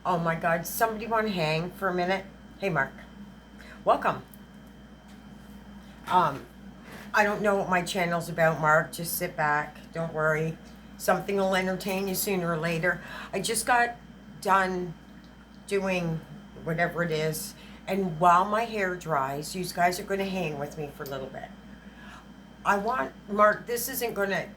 Oh my God, somebody want to hang for a minute? Hey, Mark. Welcome. I don't know what my channel's about, Mark. Just sit back. Don't worry. Something will entertain you sooner or later. I just got done doing whatever it is. And while my hair dries, you guys are going to hang with me for a little bit. Mark, this isn't going to...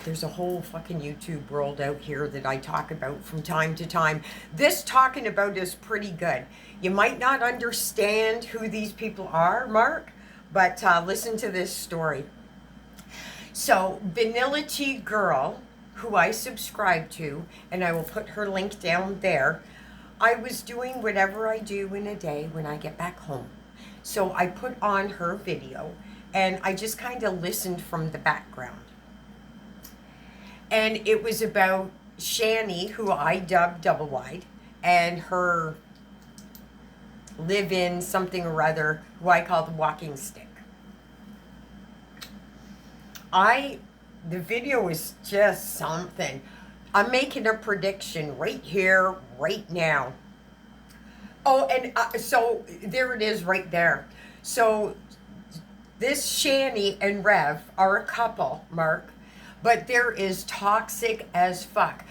There's a whole fucking YouTube world out here that I talk about from time to time. This talking about is pretty good. You might not understand who these people are, Mark, but listen to this story. So, Vanilla Tea Girl, who I subscribe to, and I will put her link down there, I was doing whatever I do in a day when I get back home. So I put on her video, and I just kind of listened from the background. And it was about Shani, who I dubbed Double Wide, and her live-in something or other, who I call the walking stick. The video is just something. I'm making a prediction right here, right now. Oh, and so there it is right there. So this Shani and Rev are a couple, Mark. But there is toxic as fuck.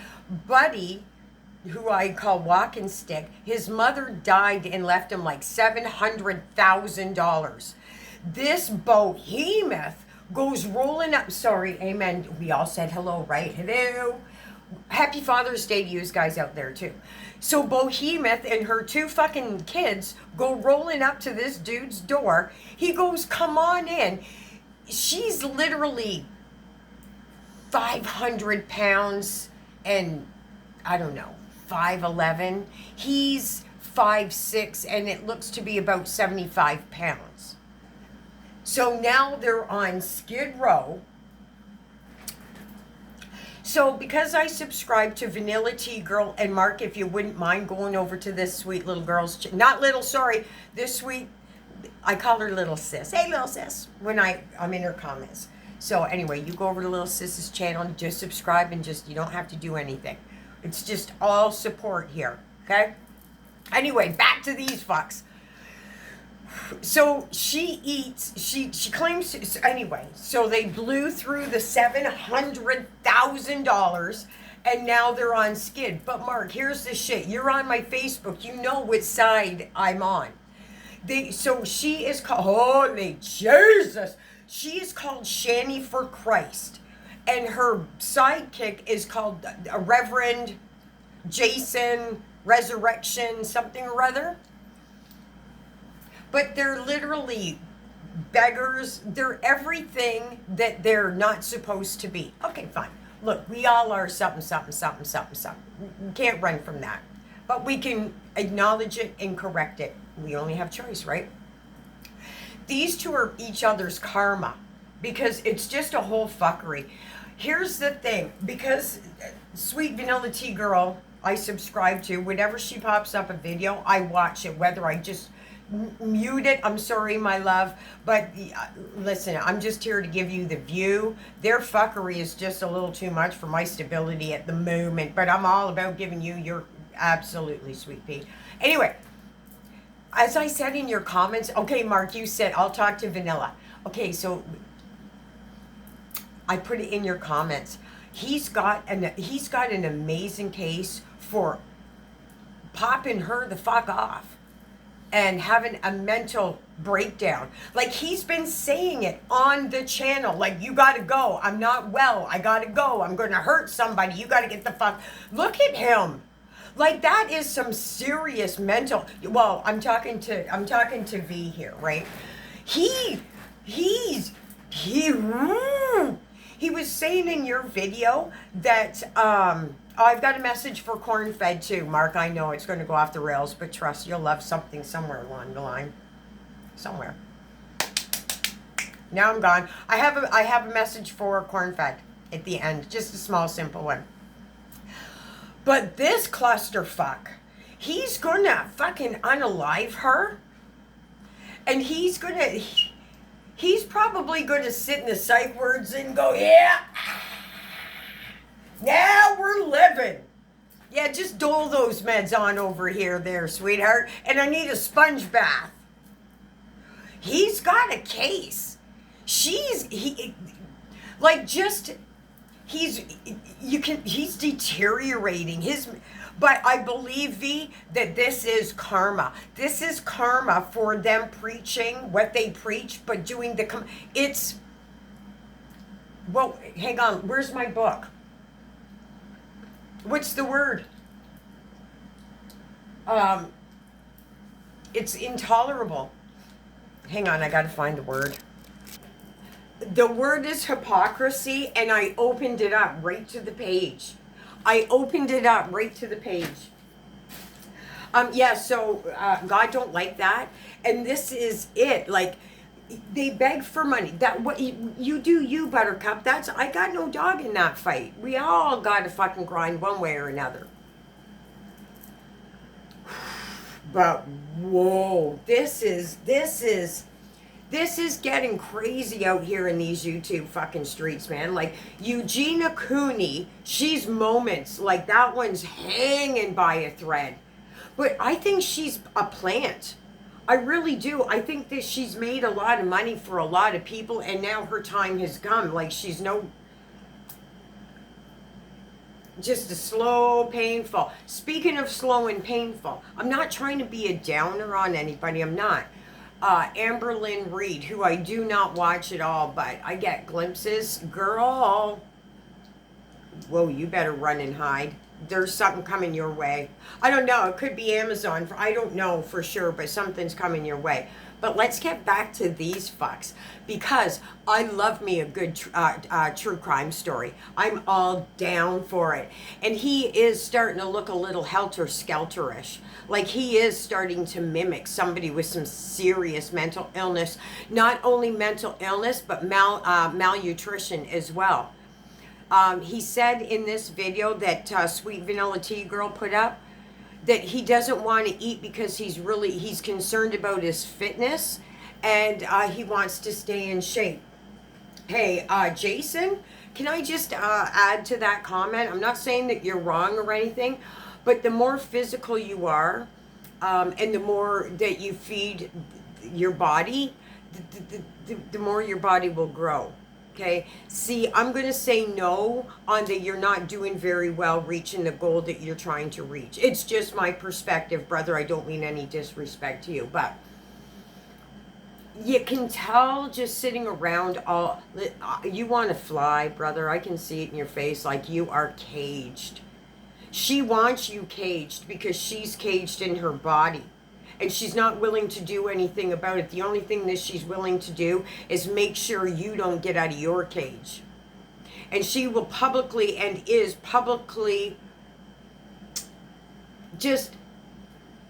Buddy, who I call Walking Stick, his mother died and left him like $700,000. This behemoth goes rolling up. Sorry, amen. We all said hello, right? Hello. Happy Father's Day to you guys out there too. So Behemoth and her two fucking kids go rolling up to this dude's door. He goes, come on in. She's literally 500 pounds and I don't know, 5'11". He's 5'6", and it looks to be about 75 pounds. So now they're on Skid Row. So because I subscribe to Vanilla Tea Girl, and Mark, if you wouldn't mind going over to this sweet little girl's, not little, sorry, this sweet, I call her little sis. Hey, little sis, when I'm in her comments. So anyway, you go over to Little Sis's channel and just subscribe, and just, you don't have to do anything. It's just all support here, okay? Anyway, back to these fucks. So she claims, anyway, so they blew through the $700,000 and now they're on Skid. But Mark, here's the shit. You're on my Facebook. You know which side I'm on. So she is called, holy Jesus. She is called Shani for Christ, and her sidekick is called Reverend Jason Resurrection something or other. But they're literally beggars. They're everything that they're not supposed to be. Okay, fine. Look, we all are something. We can't run from that. But we can acknowledge it and correct it. We only have choice, right? These two are each other's karma, because it's just a whole fuckery. Here's the thing, because Sweet Vanilla Tea Girl, I subscribe to, whenever she pops up a video, I watch it, whether I just mute it. I'm sorry, my love, but listen, I'm just here to give you the view. Their fuckery is just a little too much for my stability at the moment, but I'm all about giving you your absolutely sweet pea. Anyway, as I said in your comments, okay, Mark, you said, I'll talk to Vanilla. Okay, so I put it in your comments. He's got an amazing case for popping her the fuck off and having a mental breakdown. Like, he's been saying it on the channel. Like, you gotta go. I'm not well. I gotta go. I'm gonna hurt somebody. You gotta get the fuck. Look at him. Like, that is some serious mental. Well, I'm talking to V here, right? He was saying in your video that I've got a message for Cornfed too, Mark. I know it's going to go off the rails, but trust, you'll love something somewhere along the line, somewhere. Now I'm gone. I have a message for Cornfed at the end, just a small, simple one. But this clusterfuck, he's gonna fucking unalive her, and he's probably gonna sit in the psych wards and go, yeah, now we're living. Yeah, just dole those meds on over here there, sweetheart. And I need a sponge bath. He's got a case. He's deteriorating but I believe, V, that this is karma. This is karma for them preaching what they preach, but doing well, hang on, where's my book? What's the word? It's intolerable. Hang on, I gotta find the word. The word is hypocrisy, and I opened it up right to the page. God don't like that. And this is it. Like, they beg for money. That what you do, you Buttercup. I got no dog in that fight. We all got to fucking grind one way or another. But whoa, this is getting crazy out here in these YouTube fucking streets, man. Like Eugenia Cooney, she's moments. Like that one's hanging by a thread. But I think she's a plant. I really do. I think that she's made a lot of money for a lot of people, and now her time has come. Like she's just a slow, painful. Speaking of slow and painful, I'm not trying to be a downer on anybody. I'm not. Amber Lynn Reed, who I do not watch at all, but I get glimpses. Girl, whoa, you better run and hide. There's something coming your way. I don't know. It could be Amazon. I don't know for sure, but something's coming your way. But let's get back to these fucks, because I love me a good true crime story. I'm all down for it. And he is starting to look a little helter-skelterish. Like he is starting to mimic somebody with some serious mental illness. Not only mental illness, but malnutrition as well. He said in this video that Sweet Vanilla Tea Girl put up that he doesn't want to eat because he's concerned about his fitness, and he wants to stay in shape. Hey, Jason, can I just add to that comment? I'm not saying that you're wrong or anything, but the more physical you are, and the more that you feed your body, the more your body will grow. Okay, see, I'm going to say no on that you're not doing very well reaching the goal that you're trying to reach. It's just my perspective, brother. I don't mean any disrespect to you, but you can tell just sitting around you want to fly, brother. I can see it in your face, like you are caged. She wants you caged because she's caged in her body. And she's not willing to do anything about it. The only thing that she's willing to do is make sure you don't get out of your cage. And she will publicly and is publicly just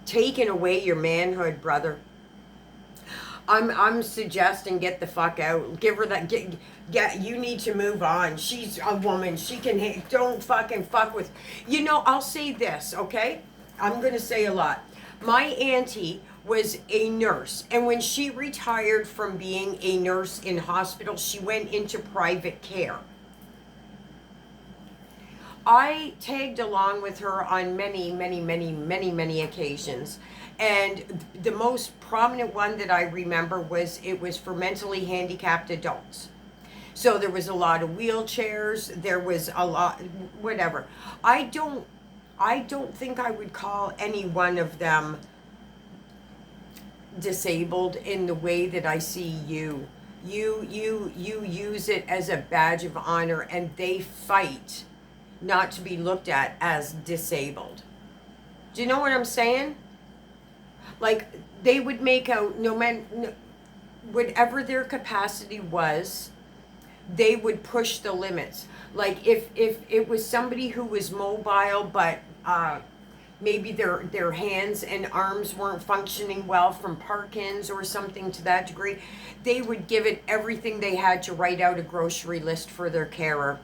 taking away your manhood, brother. I'm suggesting get the fuck out. Give her that. You need to move on. She's a woman. She can. Don't fucking fuck with. I'll say this, okay? I'm going to say a lot. My auntie was a nurse, and when she retired from being a nurse in hospital, she went into private care. I tagged along with her on many occasions, and the most prominent one that I remember was for mentally handicapped adults. So there was a lot of wheelchairs, there was a lot, whatever. I don't think I would call any one of them disabled in the way that I see you. You use it as a badge of honor, and they fight not to be looked at as disabled. Do you know what I'm saying? Like, they would make out, whatever their capacity was, they would push the limits. Like if it was somebody who was mobile, but maybe their hands and arms weren't functioning well from Parkinson's or something to that degree, they would give it everything they had to write out a grocery list for their carer.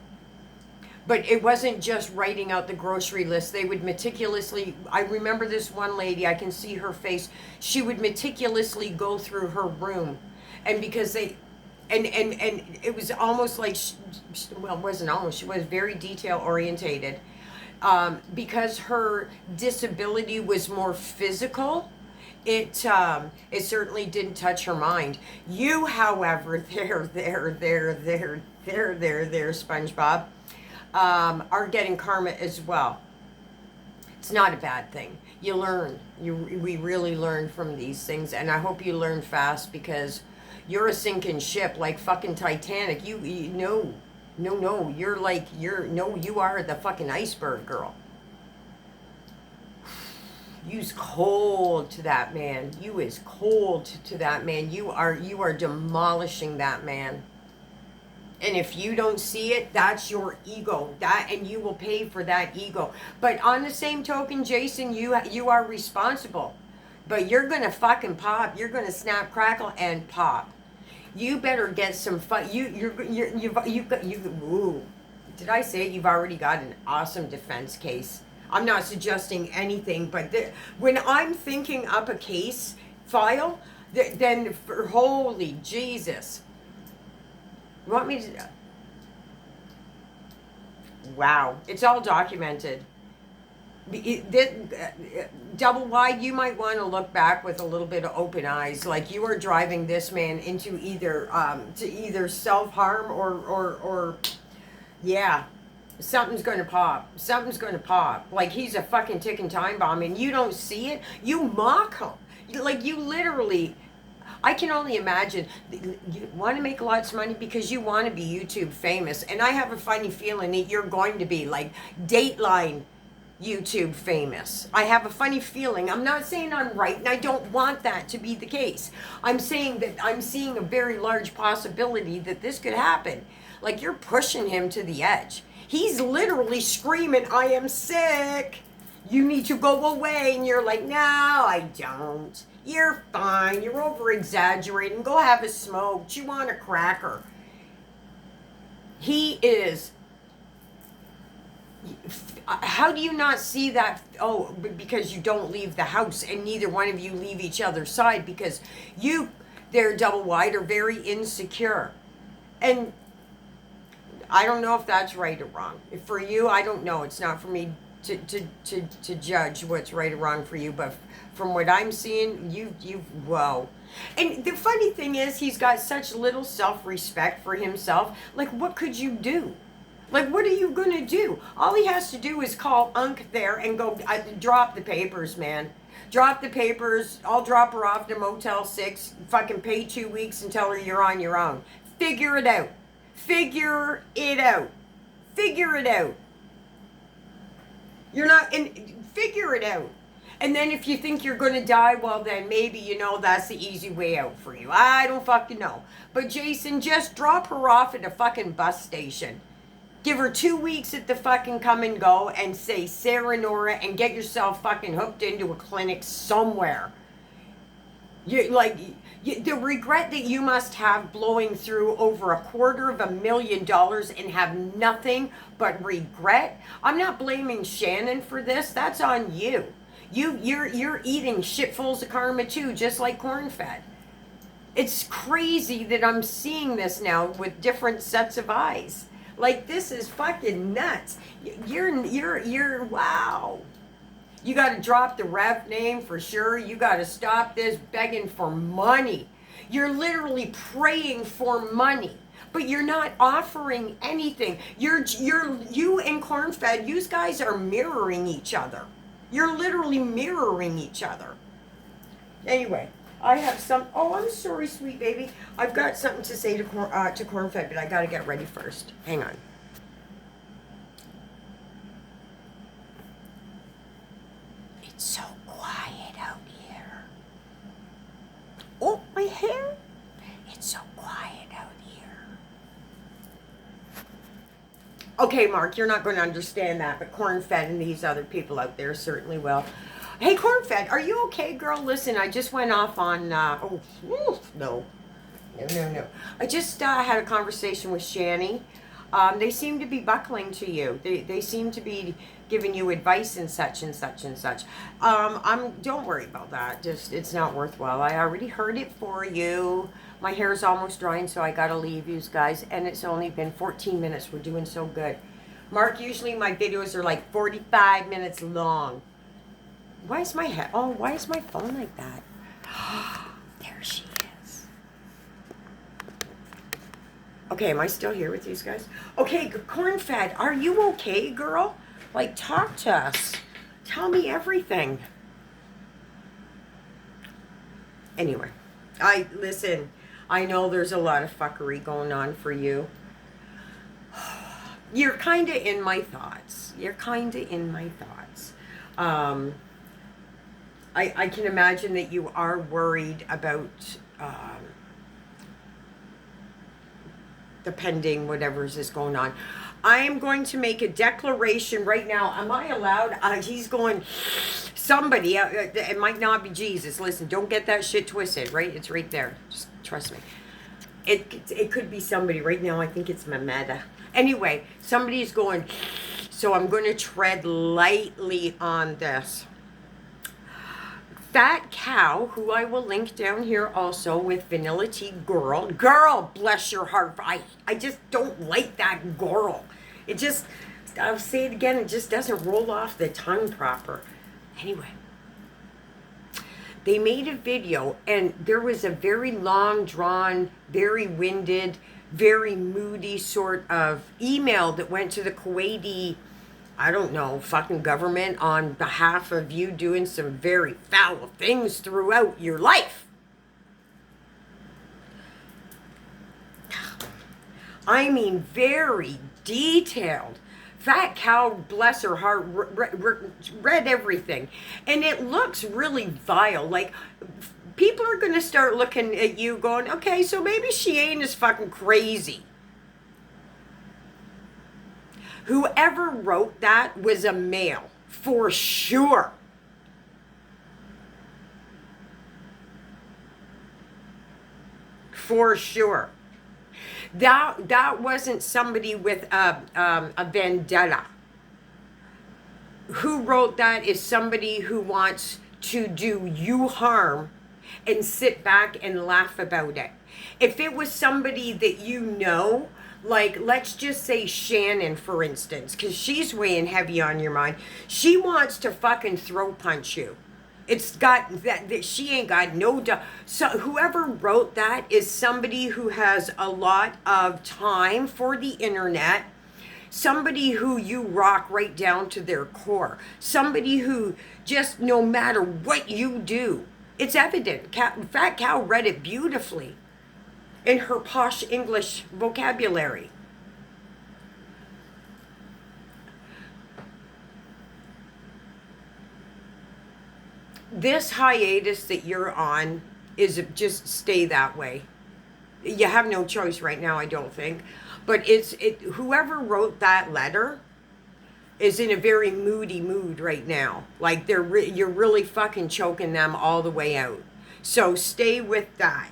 But it wasn't just writing out the grocery list. They would meticulously, I remember this one lady, I can see her face, she would meticulously go through her room. And because and it was almost like, it wasn't almost, she was very detail orientated. because her disability was more physical, it certainly didn't touch her mind. You, however, there, SpongeBob, are getting karma as well. It's not a bad thing. You learn. We really learn from these things, and I hope you learn fast, because you're a sinking ship like fucking Titanic. You know. No, you are the fucking iceberg, girl. You's cold to that man. You is cold to that man. You are demolishing that man. And if you don't see it, that's your ego. And you will pay for that ego. But on the same token, Jason, you are responsible. But you're gonna fucking pop. You're gonna snap, crackle, and pop. You better get some fun. Ooh. Did I say it? You've already got an awesome defense case. I'm not suggesting anything, but when I'm thinking up a case file, then for holy Jesus. You want me to? Wow. It's all documented. Double wide, you might want to look back with a little bit of open eyes. Like, you are driving this man into either self-harm or yeah, something's going to pop. Something's going to pop. Like, he's a fucking ticking time bomb, and you don't see it. You mock him. Like, you literally, I can only imagine. You want to make lots of money because you want to be YouTube famous, and I have a funny feeling that you're going to be like Dateline YouTube famous. I have a funny feeling. I'm not saying I'm right, and I don't want that to be the case. I'm saying that I'm seeing a very large possibility that this could happen. Like, you're pushing him to the edge. He's literally screaming, I am sick. You need to go away. And you're like, no, I don't. You're fine. You're over-exaggerating. Go have a smoke. Chew on a cracker. He is... How do you not see that? Oh, because you don't leave the house, and neither one of you leave each other's side, because they're double wide, are very insecure. And I don't know if that's right or wrong. For you, I don't know. It's not for me to judge what's right or wrong for you, but from what I'm seeing, whoa. And the funny thing is, he's got such little self-respect for himself. Like, what could you do? Like, what are you going to do? All he has to do is call Unc there and go, drop the papers, man. Drop the papers. I'll drop her off to Motel 6. Fucking pay 2 weeks and tell her you're on your own. Figure it out. Figure it out. Figure it out. You're not, and figure it out. And then if you think you're going to die, well, then maybe, that's the easy way out for you. I don't fucking know. But Jason, just drop her off at a fucking bus station. Give her 2 weeks at the fucking come and go and say Sarah Nora and get yourself fucking hooked into a clinic somewhere. The regret that you must have blowing through over $250,000 and have nothing but regret. I'm not blaming Shannon for this. That's on you. You're eating shitfuls of karma too, just like Cornfed. It's crazy that I'm seeing this now with different sets of eyes. Like, this is fucking nuts. You're wow. You got to drop the Rev name for sure. You got to stop this begging for money. You're literally praying for money, but you're not offering anything. You and Cornfed, you guys are mirroring each other. You're literally mirroring each other. Anyway. I have oh, I'm sorry, sweet baby. I've got something to say to Cornfed, but I got to get ready first. Hang on. It's so quiet out here. Oh, my hair. It's so quiet out here. Okay, Mark, you're not going to understand that, but Cornfed and these other people out there certainly will. Hey, Cornfed, are you okay, girl? Listen, I just went off on, no. I just had a conversation with Shanny. They seem to be buckling to you. They seem to be giving you advice and such and such and such. Don't worry about that. It's not worthwhile. I already heard it for you. My hair's almost drying, so I gotta leave you guys. And it's only been 14 minutes. We're doing so good. Mark, usually my videos are like 45 minutes long. Why is my head? Oh, why is my phone like that? There she is. Okay, am I still here with these guys? Okay, Cornfed, are you okay, girl? Like, talk to us. Tell me everything. Anyway, listen, I know there's a lot of fuckery going on for you. You're kind of in my thoughts. You're kind of in my thoughts. I can imagine that you are worried about the pending whatever's is going on. I am going to make a declaration right now. Am I allowed? He's going, somebody, it might not be Jesus. Listen, don't get that shit twisted, right? It's right there. Just trust me. It could be somebody. Right now, I think it's Mameda. Anyway, somebody's going, so I'm going to tread lightly on this. Fat Cow, who I will link down here also with Vanilla Tea Girl. Girl, bless your heart. I just don't like that girl. It just, I'll say it again, it just doesn't roll off the tongue proper. Anyway, they made a video and there was a very long drawn, very winded, very moody sort of email that went to the Kuwaiti, I don't know, fucking government on behalf of you doing some very foul things throughout your life. I mean, very detailed. Fat Cow, bless her heart, read everything. And it looks really vile. Like, people are going to start looking at you going, okay, so maybe she ain't as fucking crazy. Whoever wrote that was a male, for sure. For sure. That wasn't somebody with a vendetta. Who wrote that is somebody who wants to do you harm and sit back and laugh about it. If it was somebody that you know, like, let's just say Shannon, for instance, because she's weighing heavy on your mind. She wants to fucking throat punch you. It's got that she ain't got no doubt. So whoever wrote that is somebody who has a lot of time for the internet. Somebody who you rock right down to their core. Somebody who just, no matter what you do, it's evident. Fat Cow read it beautifully in her posh English vocabulary. This hiatus that you're on is just stay that way. You have no choice right now, I don't think. But whoever wrote that letter is in a very moody mood right now. Like you're really fucking choking them all the way out. So stay with that.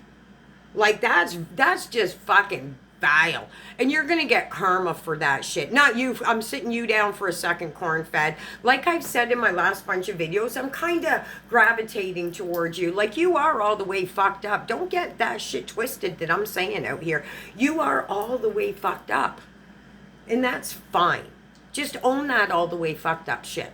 Like that's just fucking vile. And you're going to get karma for that shit. Not you. I'm sitting you down for a second, Cornfed. Like I've said in my last bunch of videos, I'm kind of gravitating towards you. Like you are all the way fucked up. Don't get that shit twisted that I'm saying out here. You are all the way fucked up. And that's fine. Just own that all the way fucked up shit.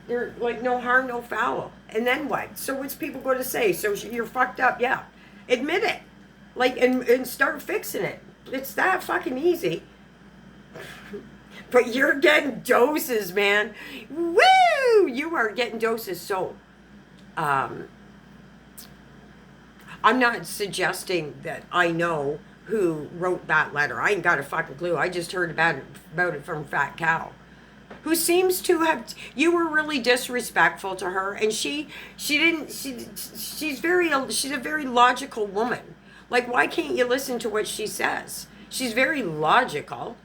You're like no harm, no foul. And then what? So what's people going to say? So you're fucked up? Yeah. Admit it. Like, and start fixing it. It's that fucking easy. But you're getting doses, man. Woo! You are getting doses. So, I'm not suggesting that I know who wrote that letter. I ain't got a fucking clue. I just heard about it from Fat Cow, who seems to have, you were really disrespectful to her, and she's a very logical woman. Like, why can't you listen to what she says? She's very logical.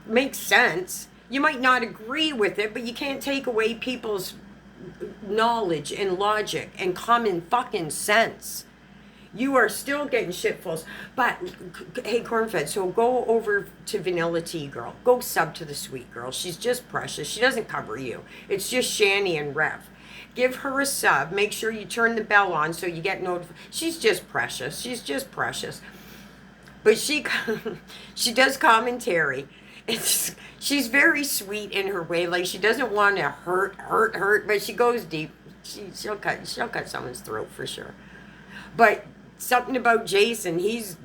Makes sense. You might not agree with it, but you can't take away people's knowledge and logic and common fucking sense. You are still getting shitfuls. But, hey, Cornfed, so go over to Vanilla Tea Girl. Go sub to the Sweet Girl. She's just precious. She doesn't cover you. It's just Shani and Rev. Give her a sub. Make sure you turn the bell on so you get notified. She's just precious. She's just precious. But she does commentary. She's very sweet in her way. Like, she doesn't want to hurt, but she goes deep. She'll cut someone's throat for sure. But something about Jason, he's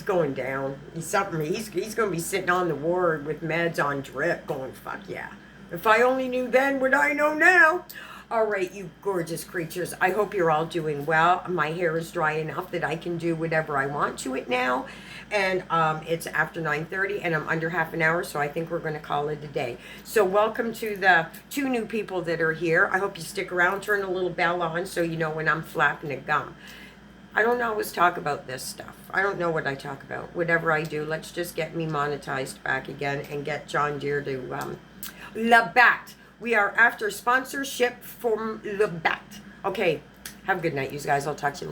going down. He's going to be sitting on the ward with meds on drip, going, fuck yeah. If I only knew then what I know now. All right, you gorgeous creatures. I hope you're all doing well. My hair is dry enough that I can do whatever I want to it now. And it's after 9:30 and I'm under half an hour, so I think we're going to call it a day. So welcome to the 2 new people that are here. I hope you stick around, turn a little bell on so you know when I'm flapping a gum. I don't always talk about this stuff. I don't know what I talk about. Whatever I do, let's just get me monetized back again and get John Deere to Labatt. We are after sponsorship from Labatt. Okay, have a good night, you guys. I'll talk to you later.